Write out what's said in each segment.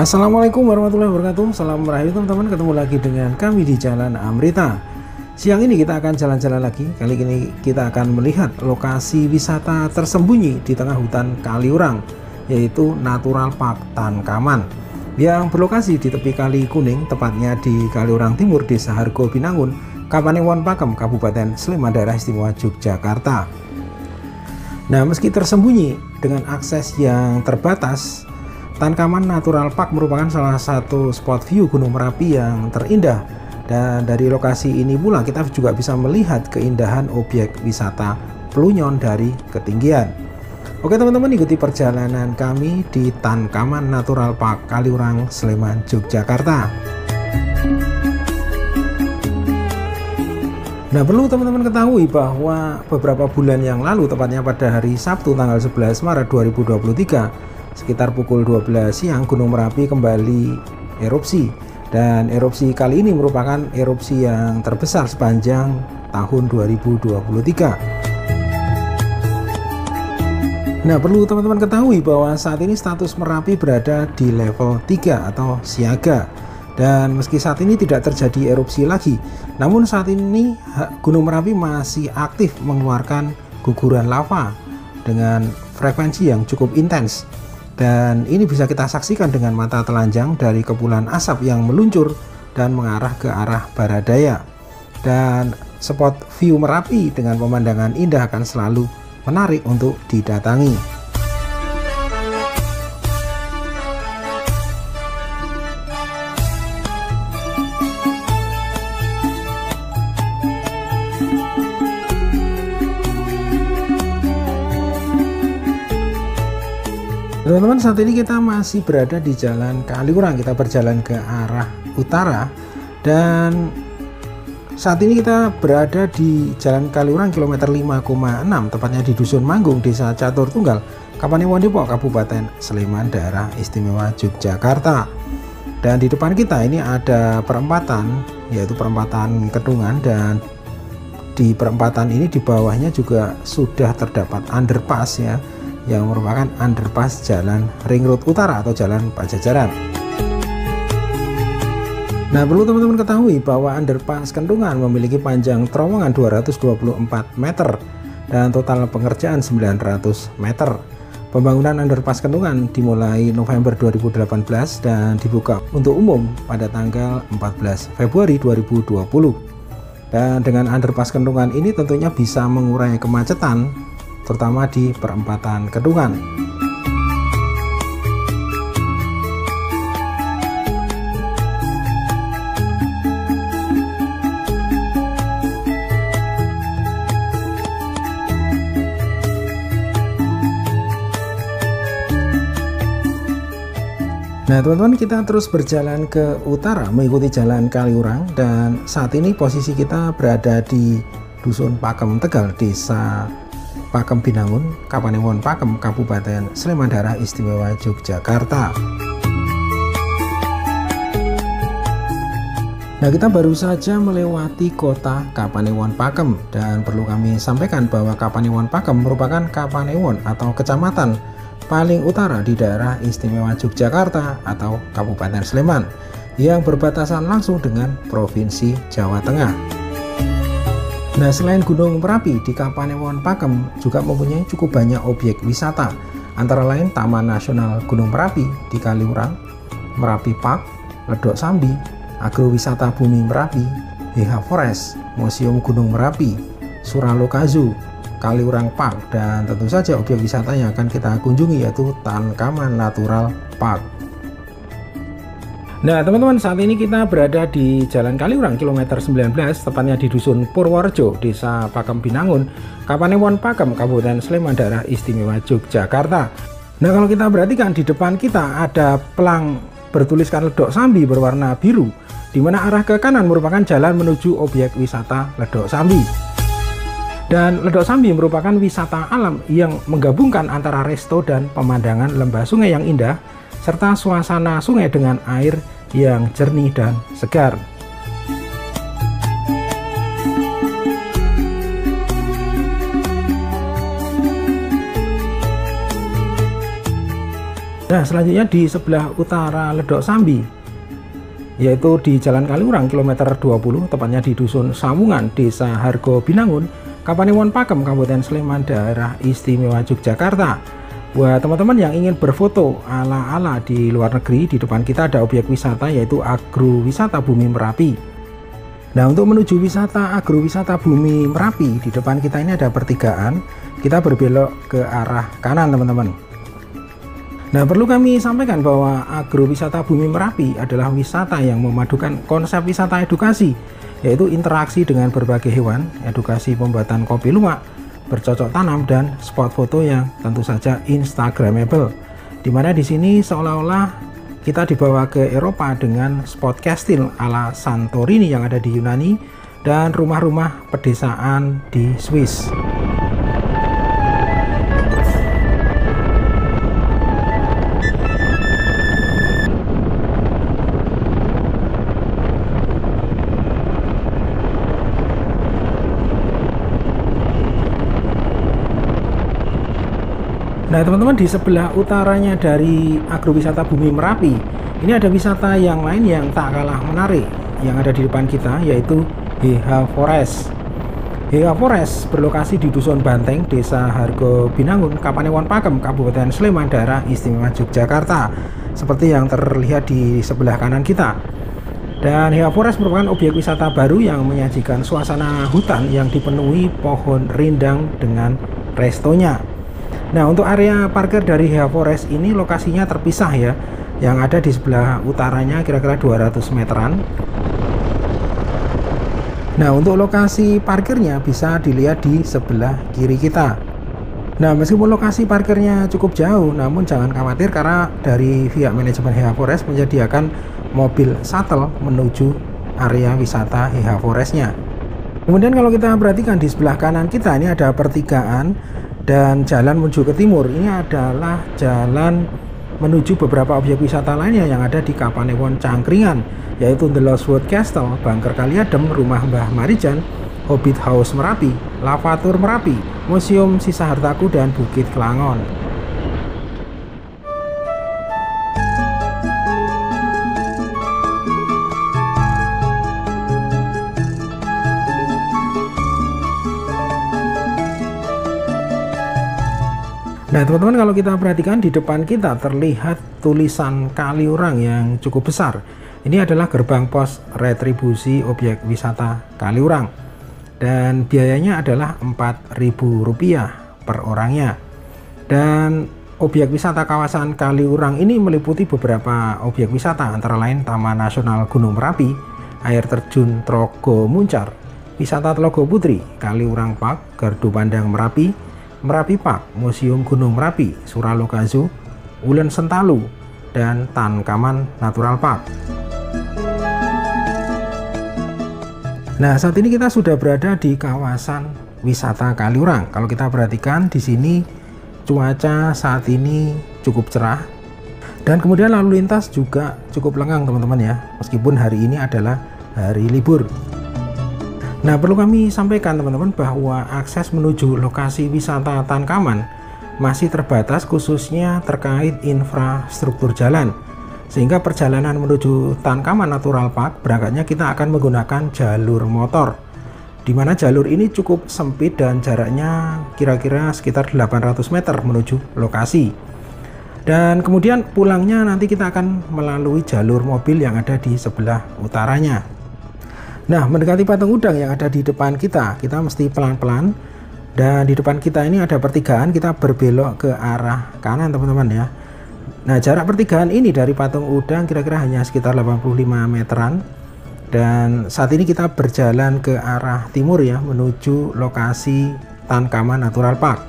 Assalamualaikum warahmatullahi wabarakatuh. Salam rahayu teman-teman, ketemu lagi dengan kami di Jalan Amrita. Siang ini kita akan jalan-jalan lagi. Kali ini kita akan melihat lokasi wisata tersembunyi di tengah hutan Kaliurang, yaitu Natural Park Tankaman, yang berlokasi di tepi Kali Kuning, tepatnya di Kaliurang Timur, Desa Hargo Binangun, Kapanewon Pakem, Kabupaten Sleman, Daerah Istimewa Yogyakarta. Nah, meski tersembunyi dengan akses yang terbatas, Tankaman Natural Park merupakan salah satu spot view Gunung Merapi yang terindah, dan dari lokasi ini pula kita juga bisa melihat keindahan objek wisata Plunyon dari ketinggian. Oke teman-teman, ikuti perjalanan kami di Tankaman Natural Park Kaliurang, Sleman, Yogyakarta. Nah, perlu teman-teman ketahui bahwa beberapa bulan yang lalu, tepatnya pada hari Sabtu tanggal 11 Maret 2023, sekitar pukul 12 siang, Gunung Merapi kembali erupsi, dan erupsi kali ini merupakan erupsi yang terbesar sepanjang tahun 2023. Nah, perlu teman-teman ketahui bahwa saat ini status Merapi berada di level 3 atau siaga, dan meski saat ini tidak terjadi erupsi lagi, namun saat ini Gunung Merapi masih aktif mengeluarkan guguran lava dengan frekuensi yang cukup intens. Dan ini bisa kita saksikan dengan mata telanjang dari kepulan asap yang meluncur dan mengarah ke arah barat daya. Dan spot view Merapi dengan pemandangan indah akan selalu menarik untuk didatangi. Teman-teman, saat ini kita masih berada di Jalan Kaliurang. Kita berjalan ke arah utara, dan saat ini kita berada di Jalan Kaliurang kilometer 5,6, tepatnya di Dusun Manggung, Desa Catur Tunggal, Kapanewon Depok, Kabupaten Sleman, Daerah Istimewa Yogyakarta. Dan di depan kita ini ada perempatan, yaitu perempatan Kedungan, dan di perempatan ini di bawahnya juga sudah terdapat underpass ya, yang merupakan underpass Jalan Ring Road Utara atau Jalan Pajajaran. Nah, perlu teman-teman ketahui bahwa underpass Kendungan memiliki panjang terowongan 224 meter dan total pengerjaan 900 meter. Pembangunan underpass Kendungan dimulai November 2018 dan dibuka untuk umum pada tanggal 14 Februari 2020. Dan dengan underpass Kendungan ini tentunya bisa mengurai kemacetan, terutama di perempatan Kedungan. Nah teman-teman, kita terus berjalan ke utara mengikuti Jalan Kaliurang, dan saat ini posisi kita berada di Dusun Pakem Tegal, Desa Pakem Binangun, Kapanewon Pakem, Kabupaten Sleman, Daerah Istimewa Yogyakarta. Nah, kita baru saja melewati kota Kapanewon Pakem, dan perlu kami sampaikan bahwa Kapanewon Pakem merupakan kapanewon atau kecamatan paling utara di Daerah Istimewa Yogyakarta atau Kabupaten Sleman, yang berbatasan langsung dengan Provinsi Jawa Tengah. Nah, selain Gunung Merapi, di Kapanewon Pakem juga mempunyai cukup banyak objek wisata, antara lain Taman Nasional Gunung Merapi di Kaliurang, Merapi Park, Ledok Sambi, Agrowisata Bumi Merapi, HH Forest, Museum Gunung Merapi, Suraloka Zoo, Kaliurang Park, dan tentu saja objek wisata yang akan kita kunjungi yaitu Tankaman Natural Park. Nah teman-teman, saat ini kita berada di Jalan Kaliurang kilometer 19, tepatnya di Dusun Purworejo, Desa Pakem Binangun, Kapanewon Pakem, Kabupaten Sleman, Daerah Istimewa Yogyakarta. Nah kalau kita perhatikan di depan kita ada pelang bertuliskan Ledok Sambi berwarna biru, di mana arah ke kanan merupakan jalan menuju objek wisata Ledok Sambi. Dan Ledok Sambi merupakan wisata alam yang menggabungkan antara resto dan pemandangan lembah sungai yang indah, serta suasana sungai dengan air yang jernih dan segar. Nah, selanjutnya di sebelah utara Ledok Sambi, yaitu di Jalan Kaliurang kilometer 20, tepatnya di Dusun Sawungan, Desa Hargo Binangun, Kapanewon Pakem, Kabupaten Sleman, Daerah Istimewa Yogyakarta. Buat teman-teman yang ingin berfoto ala-ala di luar negeri, di depan kita ada objek wisata yaitu Agrowisata Bumi Merapi. Nah, untuk menuju wisata Agrowisata Bumi Merapi, di depan kita ini ada pertigaan. Kita berbelok ke arah kanan, teman-teman. Nah, perlu kami sampaikan bahwa Agrowisata Bumi Merapi adalah wisata yang memadukan konsep wisata edukasi, yaitu interaksi dengan berbagai hewan, edukasi pembuatan kopi luwak, bercocok tanam, dan spot foto yang tentu saja instagramable. Dimana di sini seolah-olah kita dibawa ke Eropa dengan spot kastil ala Santorini yang ada di Yunani dan rumah-rumah pedesaan di Swiss. Nah teman-teman, di sebelah utaranya dari Agrowisata Bumi Merapi ini ada wisata yang lain yang tak kalah menarik yang ada di depan kita, yaitu HH Forest. HH Forest berlokasi di Dusun Banteng, Desa Hargo Binangun, Kapanewon Pakem, Kabupaten Sleman, Daerah Istimewa Yogyakarta, seperti yang terlihat di sebelah kanan kita. Dan HH Forest merupakan objek wisata baru yang menyajikan suasana hutan yang dipenuhi pohon rindang dengan restonya. Nah, untuk area parkir dari HH Forest ini lokasinya terpisah ya, yang ada di sebelah utaranya kira-kira 200 meteran. Nah, untuk lokasi parkirnya bisa dilihat di sebelah kiri kita. Nah, meskipun lokasi parkirnya cukup jauh, namun jangan khawatir karena dari pihak manajemen HH Forest menyediakan mobil shuttle menuju area wisata HH Forestnya. Kemudian kalau kita perhatikan di sebelah kanan kita ini ada pertigaan dan jalan menuju ke timur. Ini adalah jalan menuju beberapa objek wisata lainnya yang ada di Kapanewon Cangkringan, yaitu The Lost World Castle, Bangker Kaliadem, Rumah Mbah Marijan, Hobbit House Merapi, Lavatur Merapi, Museum Sisa Hartaku, dan Bukit Kelangon. Nah teman-teman, kalau kita perhatikan di depan kita terlihat tulisan Kaliurang yang cukup besar. Ini adalah gerbang pos retribusi objek wisata Kaliurang, dan biayanya adalah Rp4.000 per orangnya. Dan objek wisata kawasan Kaliurang ini meliputi beberapa objek wisata, antara lain Taman Nasional Gunung Merapi, air terjun Trogo Muncar, wisata Telaga Putri, Kaliurang Park, Gardu Pandang Merapi, Merapi Park, Museum Gunung Merapi, Suraloka Zoo, Ulen Sentalu, dan Tankaman Natural Park. Nah, saat ini kita sudah berada di kawasan wisata Kaliurang. Kalau kita perhatikan di sini cuaca saat ini cukup cerah, dan kemudian lalu lintas juga cukup lengang teman-teman ya, meskipun hari ini adalah hari libur. Nah, perlu kami sampaikan teman-teman bahwa akses menuju lokasi wisata Tankaman masih terbatas, khususnya terkait infrastruktur jalan. Sehingga perjalanan menuju Tankaman Natural Park berangkatnya kita akan menggunakan jalur motor, di mana jalur ini cukup sempit dan jaraknya kira-kira sekitar 800 meter menuju lokasi. Dan kemudian pulangnya nanti kita akan melalui jalur mobil yang ada di sebelah utaranya. Nah, mendekati patung udang yang ada di depan kita mesti pelan-pelan. Dan di depan kita ini ada pertigaan, kita berbelok ke arah kanan teman-teman ya. Nah, jarak pertigaan ini dari Patung Udang kira-kira hanya sekitar 85 meteran. Dan saat ini kita berjalan ke arah timur ya, menuju lokasi Tankama Natural Park.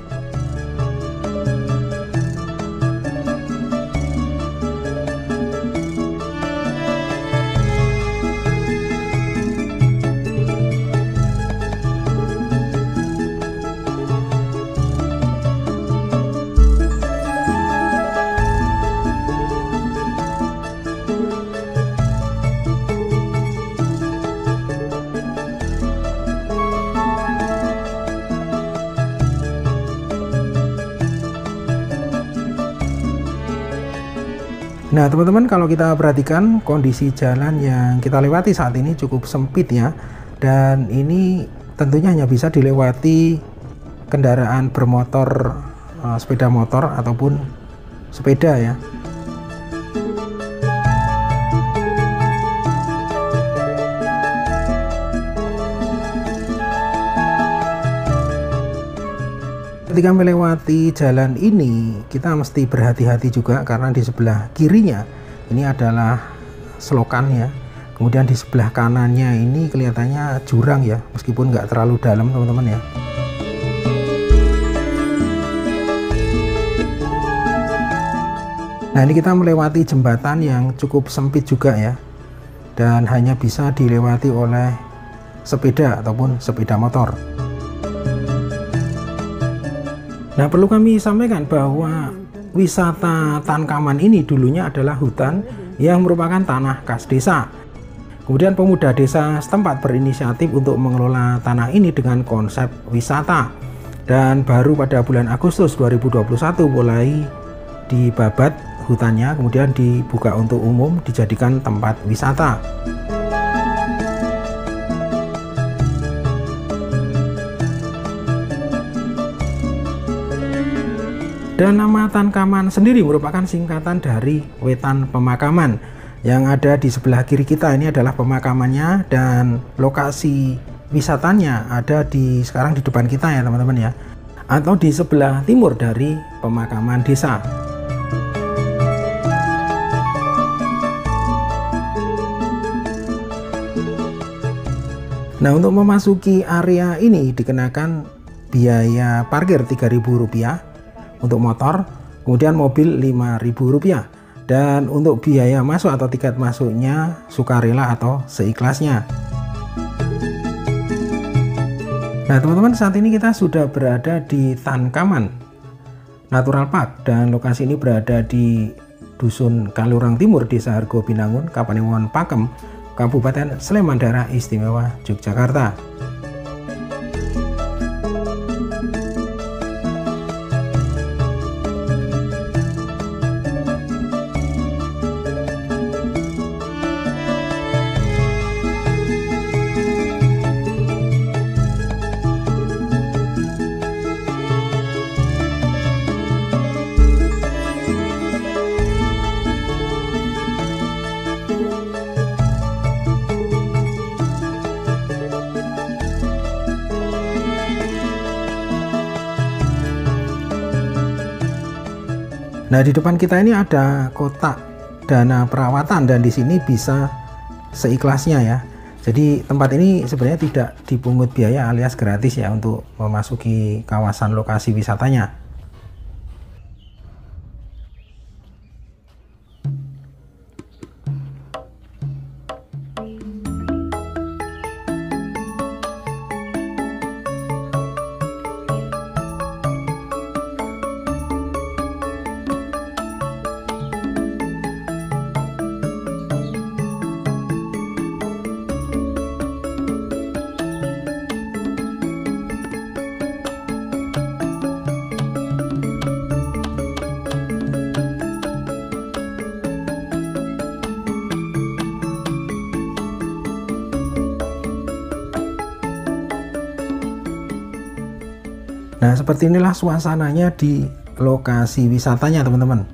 Nah teman-teman, kalau kita perhatikan kondisi jalan yang kita lewati saat ini cukup sempit ya, dan ini tentunya hanya bisa dilewati kendaraan bermotor, sepeda motor ataupun sepeda ya. Ketika melewati jalan ini, kita mesti berhati-hati juga karena di sebelah kirinya ini adalah selokan ya. Kemudian di sebelah kanannya ini kelihatannya jurang ya, meskipun nggak terlalu dalam teman-teman ya. Nah ini kita melewati jembatan yang cukup sempit juga ya, dan hanya bisa dilewati oleh sepeda ataupun sepeda motor. Nah perlu kami sampaikan bahwa wisata Tankaman ini dulunya adalah hutan yang merupakan tanah kas desa. Kemudian pemuda desa setempat berinisiatif untuk mengelola tanah ini dengan konsep wisata. Dan baru pada bulan Agustus 2021 mulai dibabat hutannya, kemudian dibuka untuk umum, dijadikan tempat wisata. Dan nama Tankaman sendiri merupakan singkatan dari Wetan Pemakaman. Yang ada di sebelah kiri kita ini adalah pemakamannya, dan lokasi wisatanya ada sekarang di depan kita ya teman-teman ya, atau di sebelah timur dari pemakaman desa. Nah untuk memasuki area ini dikenakan biaya parkir Rp3.000 untuk motor, kemudian mobil Rp5.000, dan untuk biaya masuk atau tiket masuknya sukarela atau seikhlasnya. Nah teman-teman, saat ini kita sudah berada di Tankaman Natural Park, dan lokasi ini berada di Dusun Kalurang Timur, Desa Hargo Binangun, Kapanewon Pakem, Kabupaten Sleman, Daerah Istimewa Yogyakarta. Nah di depan kita ini ada kotak dana perawatan, dan di sini bisa seikhlasnya ya. Jadi tempat ini sebenarnya tidak dipungut biaya alias gratis ya untuk memasuki kawasan lokasi wisatanya. Nah seperti inilah suasananya di lokasi wisatanya teman-teman.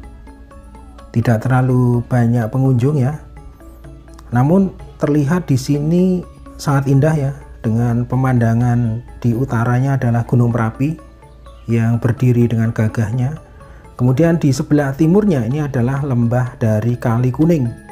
Tidak terlalu banyak pengunjung ya, namun terlihat di sini sangat indah ya, dengan pemandangan di utaranya adalah Gunung Merapi yang berdiri dengan gagahnya. Kemudian di sebelah timurnya ini adalah lembah dari Kali Kuning.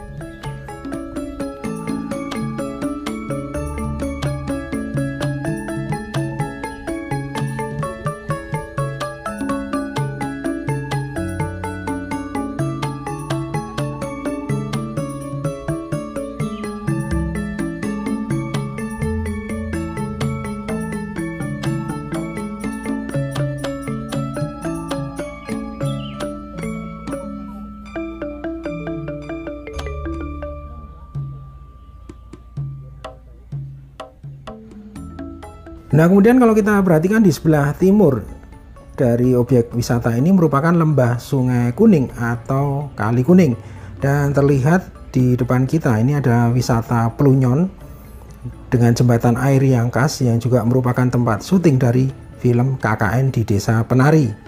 Nah, kemudian kalau kita perhatikan di sebelah timur dari objek wisata ini merupakan lembah Sungai Kuning atau Kali Kuning. Dan terlihat di depan kita ini ada wisata Pelunyon dengan jembatan air yang khas yang juga merupakan tempat syuting dari film KKN di Desa Penari.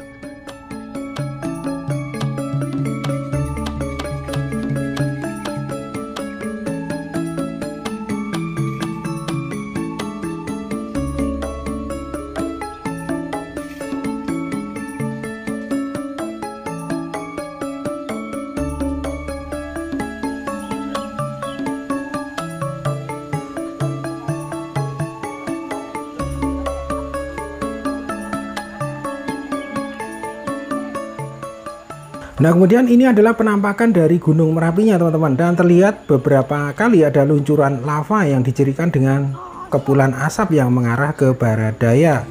Nah, kemudian ini adalah penampakan dari Gunung Merapinya, teman-teman, dan terlihat beberapa kali ada luncuran lava yang dicirikan dengan kepulan asap yang mengarah ke barat daya.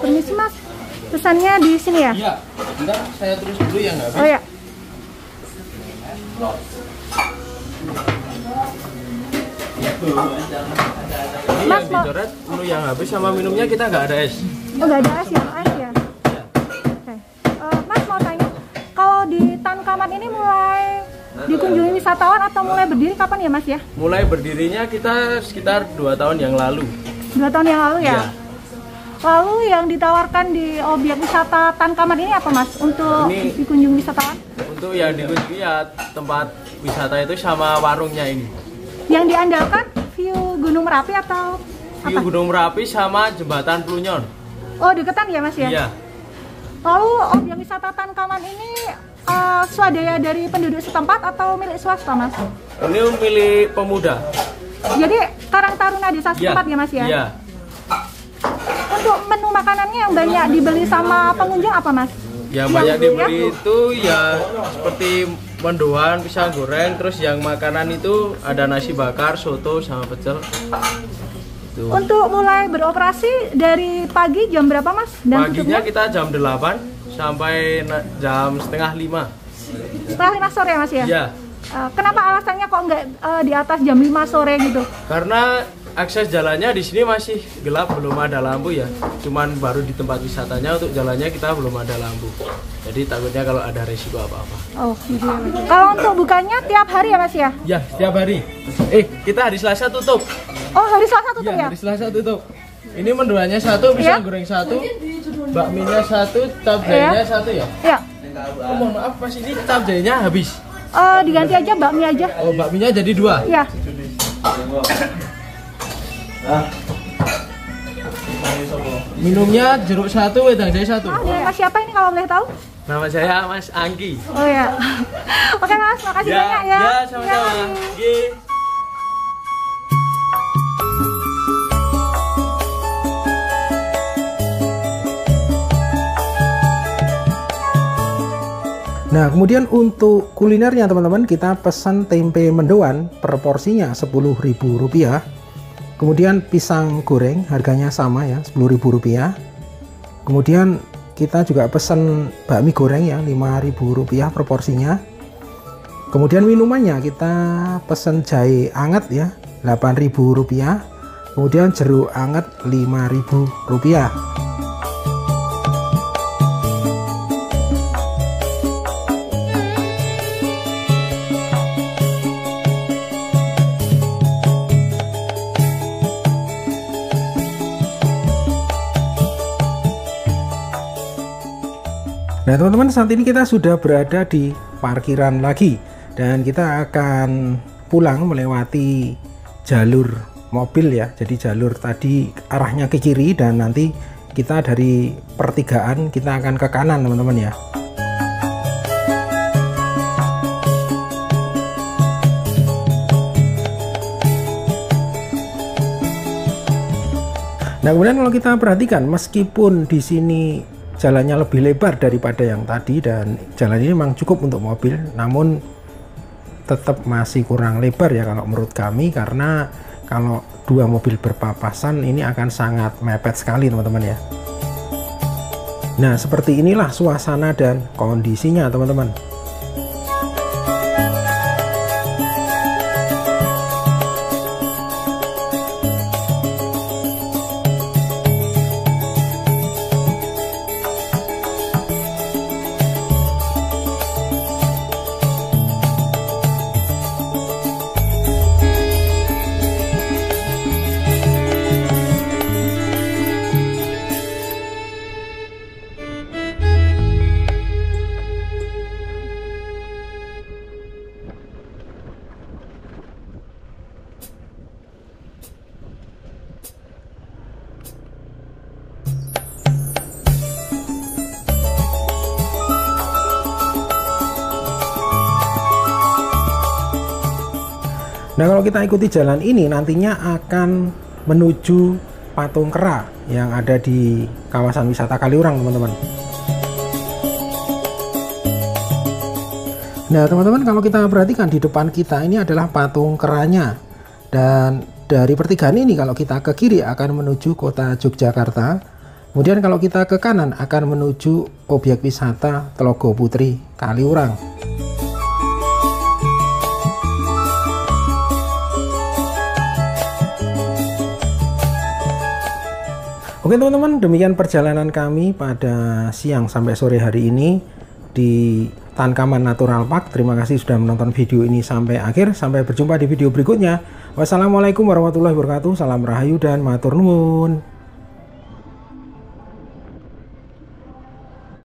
Permisi Mas, pesannya di sini ya? Iya, bentar saya tulis dulu ya nggak habis. Oh ya. Ini Mas, yang dicoret menu yang habis sama minumnya kita nggak ada es. Oh, nggak ada es ya? Air ya? Ya. Oke. Mas mau tanya, kalau di Tan Kamat ini mulai dikunjungi wisatawan atau mulai berdiri kapan ya Mas ya? Mulai berdirinya kita sekitar 2 tahun yang lalu. 2 tahun yang lalu ya? Iya. Lalu yang ditawarkan di objek wisata Tan Kamat ini apa Mas? Untuk Ini- dikunjungi wisatawan? Untuk yang dikunjungi ya tempat wisata itu sama warungnya ini. Yang diandalkan view Gunung Merapi atau View apa? Gunung Merapi sama jembatan Pelunyon. Oh, deketan ya Mas ya? Iya. Lalu objek wisata Tan Kamat ini swadaya dari penduduk setempat atau milik swasta Mas? Ini milik pemuda. Jadi Karang Taruna desa Iya. setempat ya Mas ya? Iya. Untuk menu makanannya yang banyak dibeli sama pengunjung apa Mas? Yang Yang banyak dulu ya? dibeli itu ya seperti mendoan, pisang goreng, terus yang makanan itu ada nasi bakar, soto sama pecel. Tuh. Untuk mulai beroperasi dari pagi jam berapa Mas? Dan Paginya tutupnya kita jam 8 sampai jam setengah 5. setelah 5 sore Mas ya? Iya. Kenapa alasannya kok nggak di atas jam 5 sore gitu? Karena akses jalannya di sini masih gelap, belum ada lampu ya. Cuman baru di tempat wisatanya untuk jalannya kita belum ada lampu. Jadi takutnya kalau ada resiko apa-apa. Oh, iya. Kalau untuk bukanya tiap hari ya Mas ya? Ya, setiap hari. Kita hari Selasa tutup. Oh, hari Selasa tutup ya? Hari Selasa tutup. Ini mendoannya 1, pisang goreng 1, bakminya 1, capjainya 1 ya? Iya. Oh, mohon maaf Mas, ini capjainya habis. Diganti aja bakmi aja. Oh, bakminya jadi 2. Iya. Minumnya jeruk 1, wedang jahe 1. Mas siapa ini kalau boleh tahu? Nama saya Mas Angki. Oh ya. Oke Mas, makasih banyak ya. Ya, sama-sama. Nah, kemudian untuk kulinernya teman-teman, kita pesan tempe mendoan per porsinya Rp10.000. Kemudian pisang goreng harganya sama ya, Rp10.000. Kemudian kita juga pesan bakmi goreng ya, Rp5.000 per porsinya. Kemudian minumannya kita pesan jahe anget ya, Rp8.000. Kemudian jeruk anget Rp5.000. Nah teman-teman, saat ini kita sudah berada di parkiran lagi dan kita akan pulang melewati jalur mobil ya. Jadi jalur tadi arahnya ke kiri dan nanti kita dari pertigaan kita akan ke kanan teman-teman ya. Nah kemudian kalau kita perhatikan, meskipun di sini jalannya lebih lebar daripada yang tadi dan jalan ini memang cukup untuk mobil, namun tetap masih kurang lebar ya kalau menurut kami, karena kalau dua mobil berpapasan ini akan sangat mepet sekali teman-teman ya. Nah seperti inilah suasana dan kondisinya teman-teman. Nah kalau kita ikuti jalan ini nantinya akan menuju Patung Kera yang ada di kawasan wisata Kaliurang teman-teman. Nah teman-teman, kalau kita perhatikan di depan kita ini adalah Patung Keranya, dan dari pertigaan ini kalau kita ke kiri akan menuju kota Yogyakarta, kemudian kalau kita ke kanan akan menuju objek wisata Telaga Putri Kaliurang. Oke teman-teman, demikian perjalanan kami pada siang sampai sore hari ini di Tankaman Natural Park. Terima kasih sudah menonton video ini sampai akhir. Sampai berjumpa di video berikutnya. Wassalamualaikum warahmatullahi wabarakatuh. Salam rahayu dan matur nuwun.